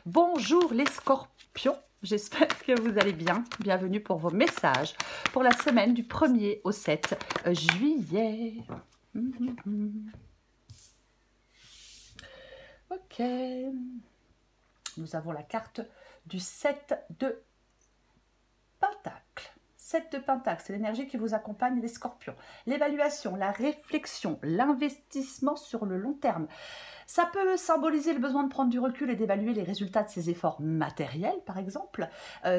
Bonjour les scorpions, j'espère que vous allez bien. Bienvenue pour vos messages pour la semaine du 1er au 7 juillet. Ok, nous avons la carte du 7 de Pentacle. 7 de Pentacle, c'est l'énergie qui vous accompagne les scorpions. L'évaluation, la réflexion, l'investissement sur le long terme. Ça peut symboliser le besoin de prendre du recul et d'évaluer les résultats de ses efforts matériels, par exemple.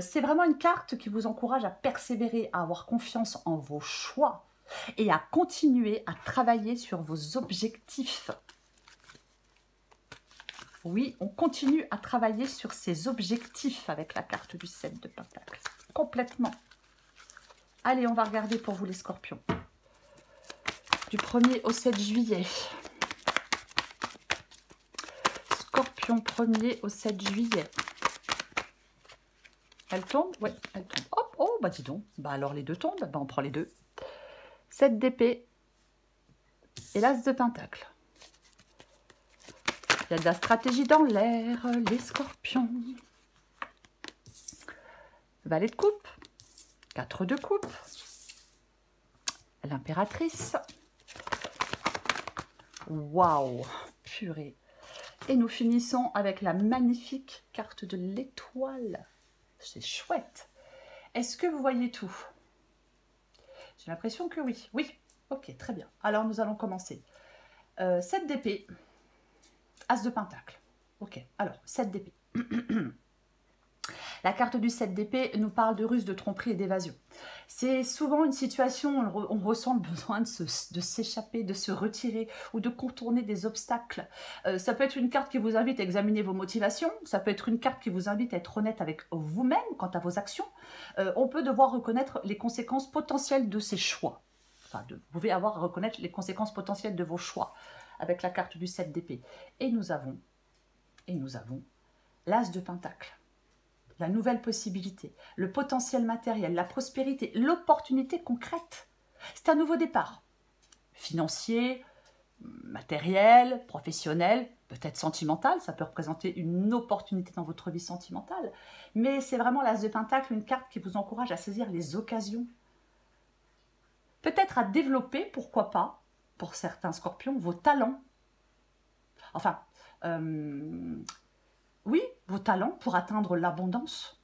C'est vraiment une carte qui vous encourage à persévérer, à avoir confiance en vos choix et à continuer à travailler sur vos objectifs. Oui, on continue à travailler sur ses objectifs avec la carte du 7 de Pentacle. Complètement. Allez, on va regarder pour vous les scorpions. Du 1er au 7 juillet. Scorpion 1er au 7 juillet. Elle tombe? Oui, elle tombe. Hop, oh, bah dis donc. Bah alors les deux tombent, bah on prend les deux. 7 d'épée et l'as de pentacle. Il y a de la stratégie dans l'air, les scorpions. Valet de coupe. 4 de coupe. L'impératrice. Waouh, purée. Et nous finissons avec la magnifique carte de l'étoile. C'est chouette. Est-ce que vous voyez tout? J'ai l'impression que oui. Oui, ok, très bien. Alors nous allons commencer. 7 d'épée. As de pentacle. Ok, alors 7 d'épée. La carte du 7 d'épée nous parle de ruse, de tromperie et d'évasion. C'est souvent une situation où on ressent le besoin de s'échapper, de se retirer ou de contourner des obstacles. Ça peut être une carte qui vous invite à examiner vos motivations, ça peut être une carte qui vous invite à être honnête avec vous-même quant à vos actions. On peut devoir reconnaître les conséquences potentielles de ses choix. Enfin, vous pouvez avoir à reconnaître les conséquences potentielles de vos choix avec la carte du 7 d'épée. Et nous avons l'as de pentacle. La nouvelle possibilité, le potentiel matériel, la prospérité, l'opportunité concrète. C'est un nouveau départ. Financier, matériel, professionnel, peut-être sentimental, ça peut représenter une opportunité dans votre vie sentimentale. Mais c'est vraiment l'as de pentacle, une carte qui vous encourage à saisir les occasions. Peut-être à développer, pourquoi pas, pour certains scorpions, vos talents. Enfin, oui, vos talents pour atteindre l'abondance.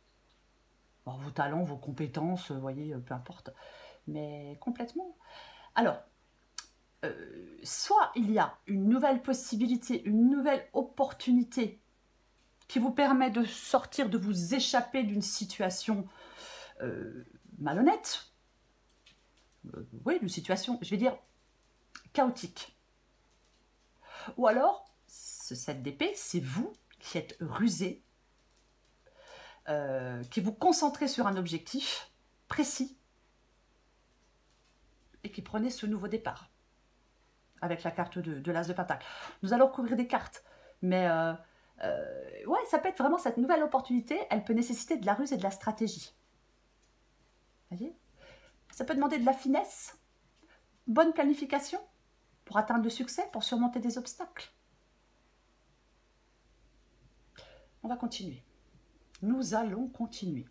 Bon, vos talents, vos compétences, vous voyez, peu importe. Mais complètement. Alors, soit il y a une nouvelle possibilité, une nouvelle opportunité qui vous permet de sortir, de vous échapper d'une situation malhonnête. Oui, d'une situation, je vais dire, chaotique. Ou alors, ce 7 d'épée, c'est vous qui êtes rusé, qui vous concentrez sur un objectif précis et qui prenez ce nouveau départ avec la carte de l'as de pentacle. Nous allons couvrir des cartes, mais ouais, ça peut être vraiment cette nouvelle opportunité, elle peut nécessiter de la ruse et de la stratégie. Vous voyez? Ça peut demander de la finesse, bonne planification pour atteindre le succès, pour surmonter des obstacles. On va continuer. Nous allons continuer.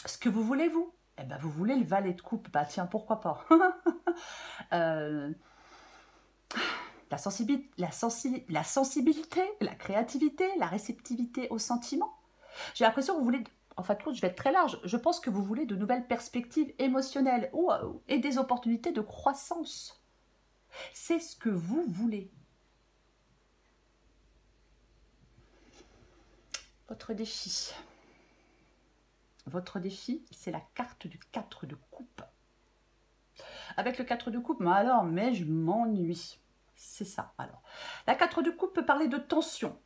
Ce que vous voulez, vous? Eh ben, vous voulez le valet de coupe. Bah tiens, pourquoi pas. La sensibilité, la créativité, la réceptivité aux sentiments. J'ai l'impression que vous voulez... En fait, je vais être très large. Je pense que vous voulez de nouvelles perspectives émotionnelles et des opportunités de croissance. C'est ce que vous voulez. Votre défi. Votre défi, c'est la carte du 4 de coupe. Avec le 4 de coupe, mais je m'ennuie. C'est ça, alors. La 4 de coupe peut parler de tension.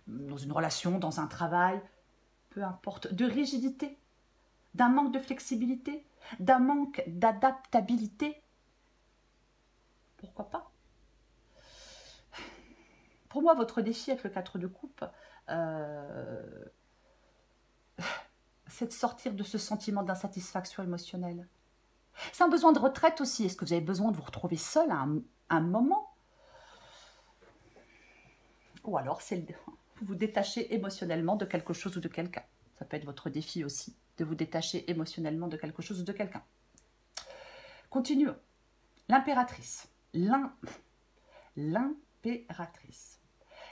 Dans une relation, dans un travail, peu importe. De rigidité, d'un manque de flexibilité, d'un manque d'adaptabilité. Pourquoi pas? Pour moi, votre défi avec le 4 de coupe, c'est de sortir de ce sentiment d'insatisfaction émotionnelle. C'est un besoin de retraite aussi. Est-ce que vous avez besoin de vous retrouver seul à un moment? Ou alors, c'est vous détacher émotionnellement de quelque chose ou de quelqu'un. Ça peut être votre défi aussi, de vous détacher émotionnellement de quelque chose ou de quelqu'un. Continuons. L'impératrice. L'impératrice.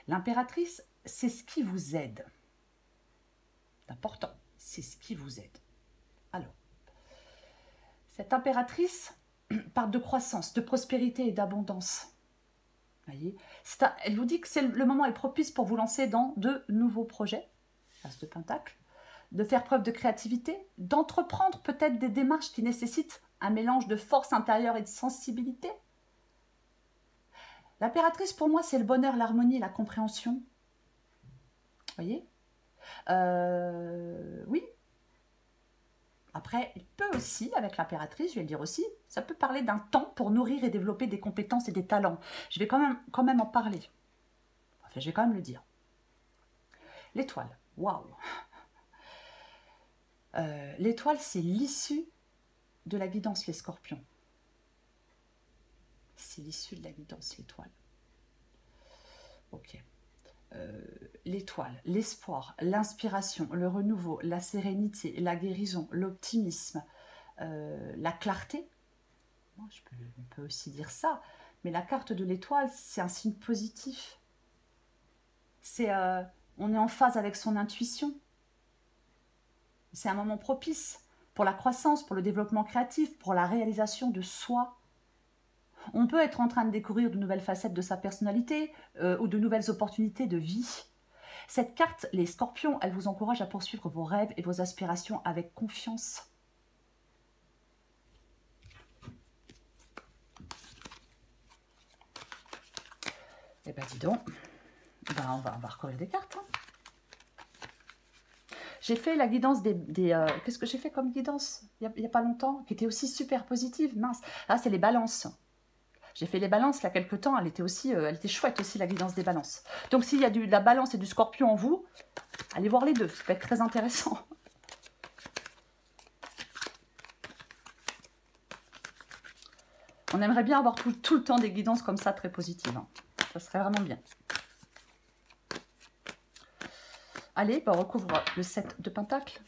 L'impératrice, c'est ce qui vous aide. C'est important, c'est ce qui vous aide. Alors, cette impératrice parle de croissance, de prospérité et d'abondance. Voyez, elle vous dit que le moment est propice pour vous lancer dans de nouveaux projets, As de Pentacle, de faire preuve de créativité, d'entreprendre peut-être des démarches qui nécessitent un mélange de force intérieure et de sensibilité. L'impératrice, pour moi, c'est le bonheur, l'harmonie et la compréhension. Voyez, oui. Après, il peut aussi, avec l'impératrice, je vais le dire aussi, ça peut parler d'un temps pour nourrir et développer des compétences et des talents. Je vais quand même en parler. Enfin, je vais quand même le dire. L'étoile, waouh. L'étoile, c'est l'issue de la guidance, les scorpions. C'est l'issue de la guidance, l'étoile. Ok. L'étoile, l'espoir, l'inspiration, le renouveau, la sérénité, la guérison, l'optimisme, la clarté. On peut aussi dire ça, mais la carte de l'étoile, c'est un signe positif. On est en phase avec son intuition. C'est un moment propice pour la croissance, pour le développement créatif, pour la réalisation de soi. On peut être en train de découvrir de nouvelles facettes de sa personnalité ou de nouvelles opportunités de vie. Cette carte, les scorpions, elle vous encourage à poursuivre vos rêves et vos aspirations avec confiance. Eh bien, dis donc, on va recouvrir des cartes. Hein. J'ai fait la guidance qu'est-ce que j'ai fait comme guidance il n'y a pas longtemps, qui était aussi super positive, mince. Là, c'est les balances. J'ai fait les balances il y a quelques temps, elle était chouette aussi, la guidance des balances. Donc s'il y a de la balance et du scorpion en vous, allez voir les deux, ça peut être très intéressant. On aimerait bien avoir tout le temps des guidances comme ça, très positives. Hein. Ça serait vraiment bien. Allez, on recouvre le 7 de Pentacle.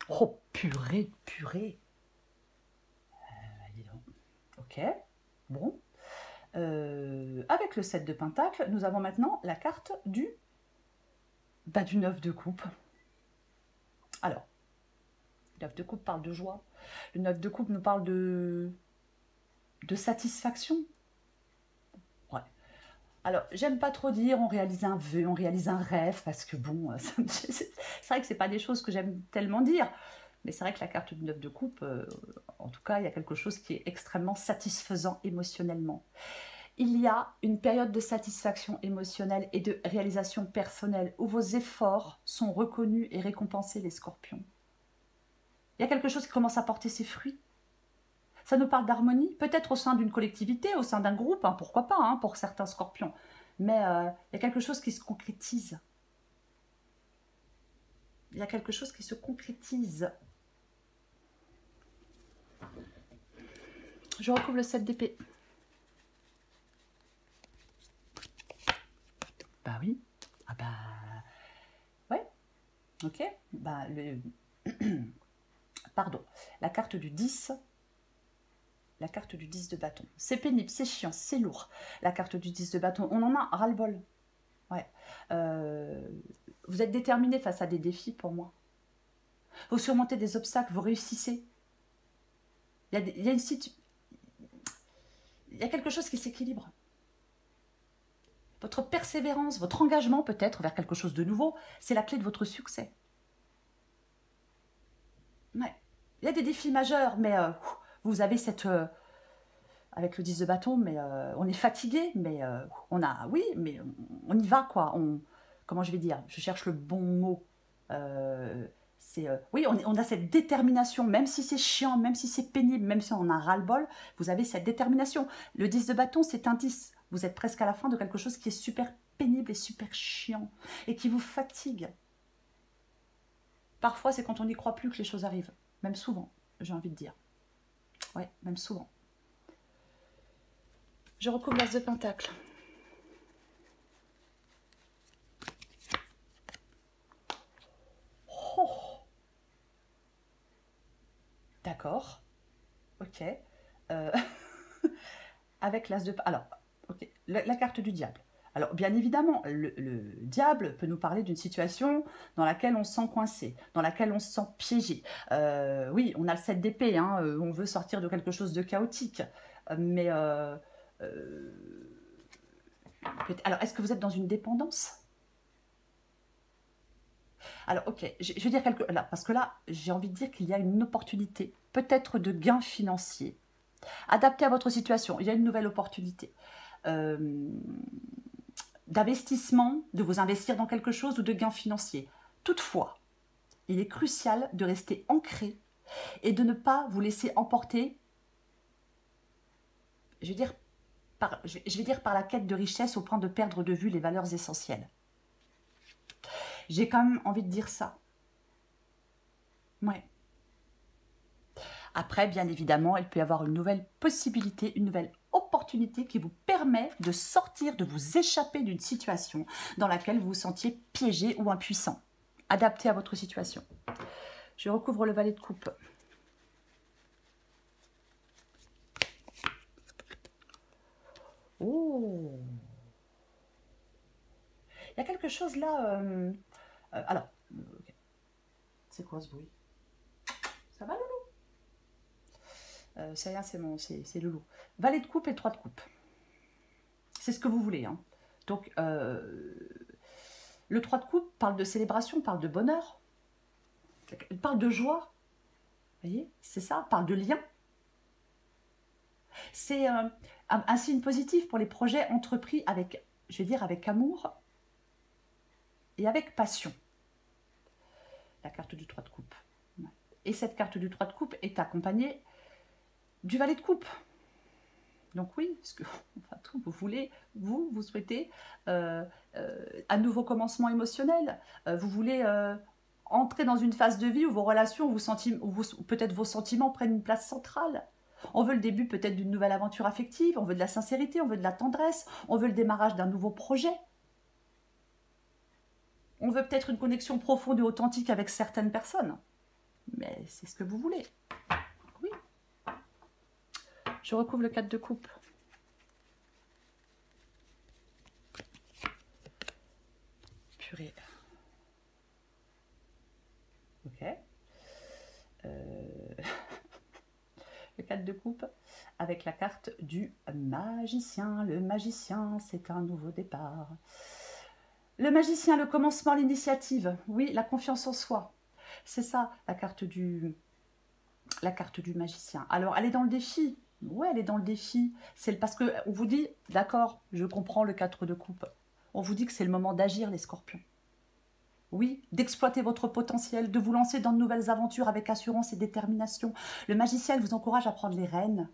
Oh, purée. Ok, bon. Avec le 7 de Pentacle, nous avons maintenant la carte du 9 de coupe. Alors, le 9 de coupe parle de joie. Le 9 de coupe nous parle de satisfaction. Ouais. Alors, j'aime pas trop dire on réalise un vœu, on réalise un rêve, parce que bon, c'est vrai que c'est pas des choses que j'aime tellement dire. Mais c'est vrai que la carte du 9 de coupe, en tout cas, il y a quelque chose qui est extrêmement satisfaisant émotionnellement. Il y a une période de satisfaction émotionnelle et de réalisation personnelle où vos efforts sont reconnus et récompensés, les scorpions. Il y a quelque chose qui commence à porter ses fruits. Ça nous parle d'harmonie, peut-être au sein d'une collectivité, au sein d'un groupe, hein, pourquoi pas, hein, pour certains scorpions. Mais il y a quelque chose qui se concrétise. Il y a quelque chose qui se concrétise. Je recouvre le 7 d'épée. Bah oui. Ah bah... Ouais. Ok. Bah Pardon. La carte du 10. La carte du 10 de bâton. C'est pénible, c'est chiant, c'est lourd. La carte du 10 de bâton, on en a ras-le-bol. Ouais. Vous êtes déterminé face à des défis pour moi. Vous surmontez des obstacles, vous réussissez. Il y a quelque chose qui s'équilibre. Votre persévérance, votre engagement peut-être vers quelque chose de nouveau, c'est la clé de votre succès. Ouais. Il y a des défis majeurs, mais vous avez cette... avec le 10 de bâton, mais on est fatigué, mais oui, mais on y va, quoi. Comment je vais dire? Je cherche le bon mot. Oui, on a cette détermination, même si c'est chiant, même si c'est pénible, même si on a ras-le-bol, vous avez cette détermination. Le 10 de bâton, c'est un 10. Vous êtes presque à la fin de quelque chose qui est super pénible et super chiant, et qui vous fatigue. Parfois, c'est quand on n'y croit plus que les choses arrivent. Même souvent, j'ai envie de dire. Ouais, même souvent. Je recouvre l'As de Pentacle. D'accord. Ok. Euh, avec l'as de... Alors, ok. La carte du diable. Alors, bien évidemment, le diable peut nous parler d'une situation dans laquelle on se sent coincé, dans laquelle on se sent piégé. Oui, on a le 7 d'épée, hein, on veut sortir de quelque chose de chaotique. Mais, alors, est-ce que vous êtes dans une dépendance? Alors, ok, je vais dire quelque... Là, parce que là, j'ai envie de dire qu'il y a une opportunité, peut-être de gain financier, adapté à votre situation. Il y a une nouvelle opportunité. Euh, d'investissement, de vous investir dans quelque chose ou de gains financiers. Toutefois, il est crucial de rester ancré et de ne pas vous laisser emporter, je vais dire, je vais dire par la quête de richesse au point de perdre de vue les valeurs essentielles. J'ai quand même envie de dire ça. Ouais. Après, bien évidemment, il peut y avoir une nouvelle possibilité, une nouvelle opportunité qui vous permet de sortir, de vous échapper d'une situation dans laquelle vous vous sentiez piégé ou impuissant. Adapté à votre situation. Je recouvre le valet de coupe. Oh, il y a quelque chose là. Alors, okay. C'est quoi ce bruit? Ça va, Loulou? C'est rien, c'est Loulou. Valet de coupe et 3 de coupe. C'est ce que vous voulez. Hein. Donc, le 3 de coupe parle de célébration, parle de bonheur, parle de joie. Vous voyez, c'est ça, parle de lien. C'est un signe positif pour les projets entrepris avec, je vais dire, avec amour et avec passion. La carte du 3 de coupe. Et cette carte du 3 de coupe est accompagnée du valet de coupe. Donc oui, parce que enfin, tout, vous voulez, vous souhaitez un nouveau commencement émotionnel. Vous voulez entrer dans une phase de vie où vos relations, peut-être vos sentiments prennent une place centrale. On veut le début peut-être d'une nouvelle aventure affective, on veut de la sincérité, on veut de la tendresse, on veut le démarrage d'un nouveau projet. On veut peut-être une connexion profonde et authentique avec certaines personnes. Mais c'est ce que vous voulez. Oui. Je recouvre le 4 de coupe. Purée. Ok. Le 4 de coupe avec la carte du magicien. Le magicien, c'est un nouveau départ. Le magicien, le commencement, l'initiative. Oui, la confiance en soi. C'est ça, la carte du magicien. Alors, elle est dans le défi. Ouais, elle est dans le défi. C'est parce qu'on vous dit, d'accord, je comprends le 4 de coupe. On vous dit que c'est le moment d'agir, les scorpions. Oui, d'exploiter votre potentiel, de vous lancer dans de nouvelles aventures avec assurance et détermination. Le magicien vous encourage à prendre les rênes,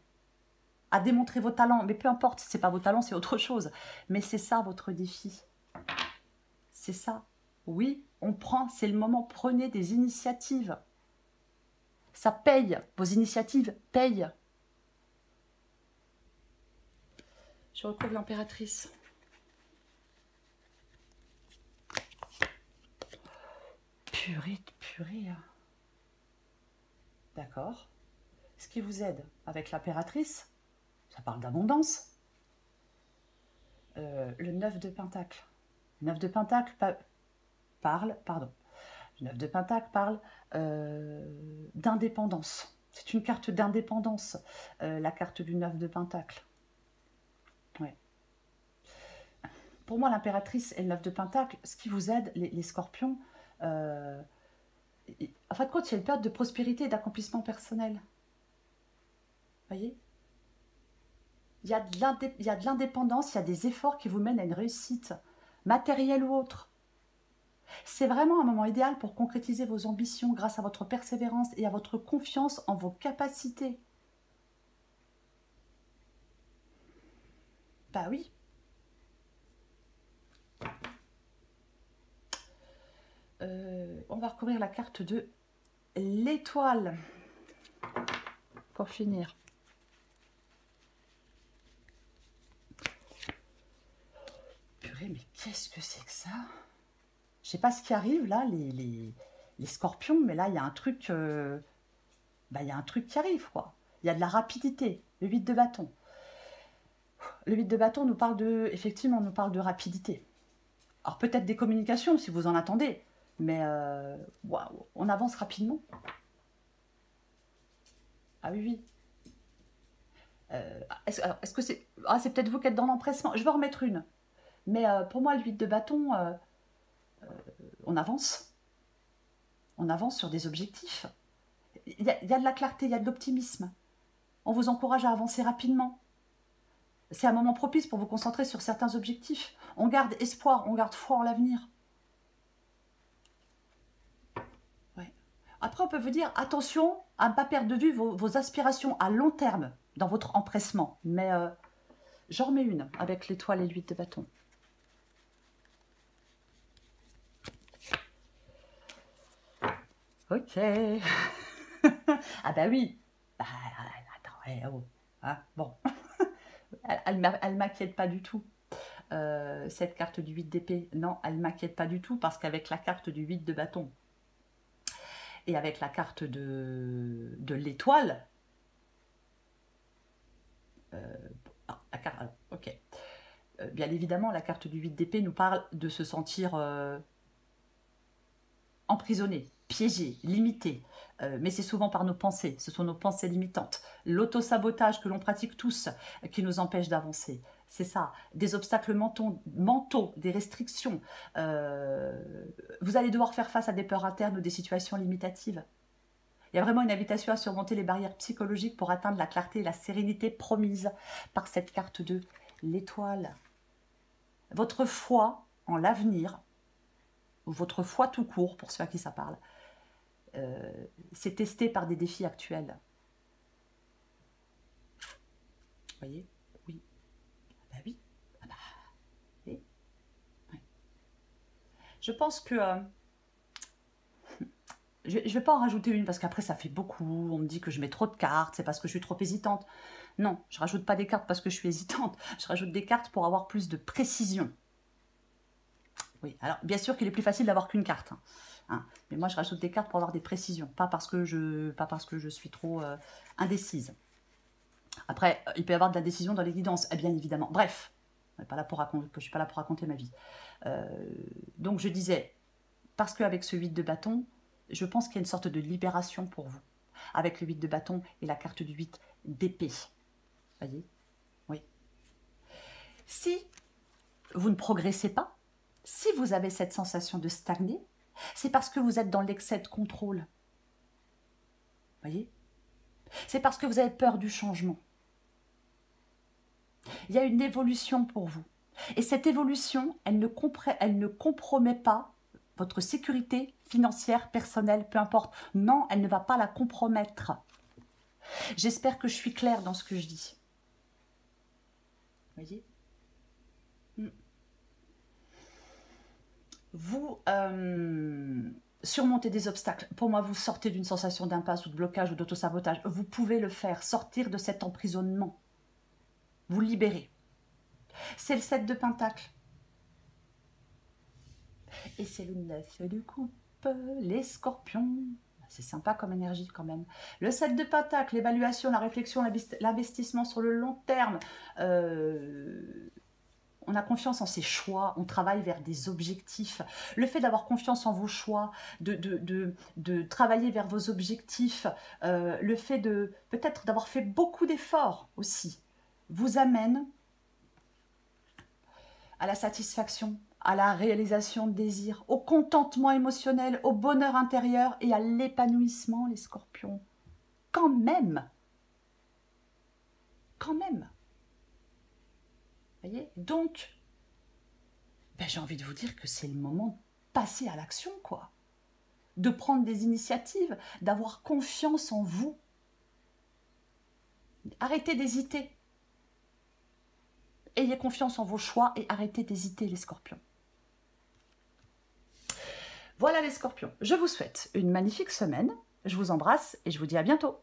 à démontrer vos talents. Mais peu importe, si ce n'est pas vos talents, c'est autre chose. Mais c'est ça votre défi. C'est ça. Oui, on prend, c'est le moment, prenez des initiatives. Ça paye, vos initiatives payent. Je retrouve l'impératrice. Purée de purée. D'accord. Ce qui vous aide avec l'impératrice, ça parle d'abondance. Le 9 de Pentacle. Le 9 de Pentacle parle, pardon. Le 9 de Pentacle parle d'indépendance. C'est une carte d'indépendance, la carte du 9 de Pentacle. Ouais. Pour moi, l'impératrice et le 9 de Pentacle, ce qui vous aide, les scorpions, en fin de compte, il y a une période de prospérité et d'accomplissement personnel. Vous voyez ? Il y a de l'indépendance, il y a des efforts qui vous mènent à une réussite, matérielle ou autre. C'est vraiment un moment idéal pour concrétiser vos ambitions grâce à votre persévérance et à votre confiance en vos capacités. Bah oui. On va recouvrir la carte de l'étoile pour finir. Purée, mais qu'est-ce que c'est que ça? Je sais pas ce qui arrive là, les scorpions, mais là il y a un truc. bah, il y a un truc qui arrive, quoi. Il y a de la rapidité, le 8 de bâton. Le 8 de bâton nous parle de, effectivement, nous parle de rapidité. Alors peut-être des communications si vous en attendez, mais waouh, on avance rapidement. Ah oui, oui. Est-ce que c'est... Ah, c'est peut-être vous qui êtes dans l'empressement. Je vais en remettre une. Mais pour moi, le 8 de bâton, on avance. On avance sur des objectifs. Il y a de la clarté, il y a de l'optimisme. On vous encourage à avancer rapidement. C'est un moment propice pour vous concentrer sur certains objectifs. On garde espoir, on garde foi en l'avenir. Ouais. Après, on peut vous dire, attention à ne pas perdre de vue vos aspirations à long terme dans votre empressement. Mais j'en remets une avec l'étoile et l'huile de bâton. Ok. Ah bah oui. Bah, attends, oh. Hein, bon. Elle ne m'inquiète pas du tout. Cette carte du 8 d'épée, non, elle ne m'inquiète pas du tout parce qu'avec la carte du 8 de bâton et avec la carte de l'étoile, ok. Bien évidemment, la carte du 8 d'épée nous parle de se sentir emprisonné, piégé, limité. Mais c'est souvent par nos pensées, ce sont nos pensées limitantes. L'auto-sabotage que l'on pratique tous qui nous empêche d'avancer. C'est ça, des obstacles mentaux, des restrictions. Vous allez devoir faire face à des peurs internes ou des situations limitatives. Il y a vraiment une invitation à surmonter les barrières psychologiques pour atteindre la clarté et la sérénité promise par cette carte de l'étoile. Votre foi en l'avenir, votre foi tout court, pour ceux à qui ça parle, c'est testé par des défis actuels. Vous voyez? Oui. Ah bah oui. Ah bah, oui. Oui. Je pense que... je ne vais pas en rajouter une parce qu'après ça fait beaucoup. On me dit que je mets trop de cartes, c'est parce que je suis trop hésitante. Non, je ne rajoute pas des cartes parce que je suis hésitante. Je rajoute des cartes pour avoir plus de précision. Oui, alors bien sûr qu'il est plus facile d'avoir qu'une carte. Hein. Mais moi je rajoute des cartes pour avoir des précisions, pas parce que je suis trop indécise. Après, il peut y avoir de la décision dans les guidances, bien évidemment. Bref, je ne suis pas là pour raconter ma vie. Donc je disais, parce qu'avec ce 8 de bâton, je pense qu'il y a une sorte de libération pour vous. Avec le 8 de bâton et la carte du 8 d'épée. Voyez? Oui. Si vous ne progressez pas, si vous avez cette sensation de stagner, c'est parce que vous êtes dans l'excès de contrôle. Voyez? C'est parce que vous avez peur du changement. Il y a une évolution pour vous. Et cette évolution, elle ne compromet pas votre sécurité financière, personnelle, peu importe. Non, elle ne va pas la compromettre. J'espère que je suis claire dans ce que je dis. Voyez? Vous surmontez des obstacles. Pour moi, vous sortez d'une sensation d'impasse ou de blocage ou d'autosabotage. Vous pouvez le faire, sortir de cet emprisonnement. Vous libérer. C'est le 7 de Pentacle. Et c'est le 9 de coupe, les scorpions. C'est sympa comme énergie quand même. Le 7 de Pentacle, l'évaluation, la réflexion, l'investissement sur le long terme. On a confiance en ses choix, on travaille vers des objectifs. Le fait d'avoir confiance en vos choix, de travailler vers vos objectifs, le fait de peut-être d'avoir fait beaucoup d'efforts aussi, vous amène à la satisfaction, à la réalisation de désirs, au contentement émotionnel, au bonheur intérieur et à l'épanouissement, les scorpions. Quand même. Quand même. Voyez? Donc, ben, j'ai envie de vous dire que c'est le moment de passer à l'action, quoi. De prendre des initiatives, d'avoir confiance en vous. Arrêtez d'hésiter. Ayez confiance en vos choix et arrêtez d'hésiter, les scorpions. Voilà les scorpions. Je vous souhaite une magnifique semaine. Je vous embrasse et je vous dis à bientôt.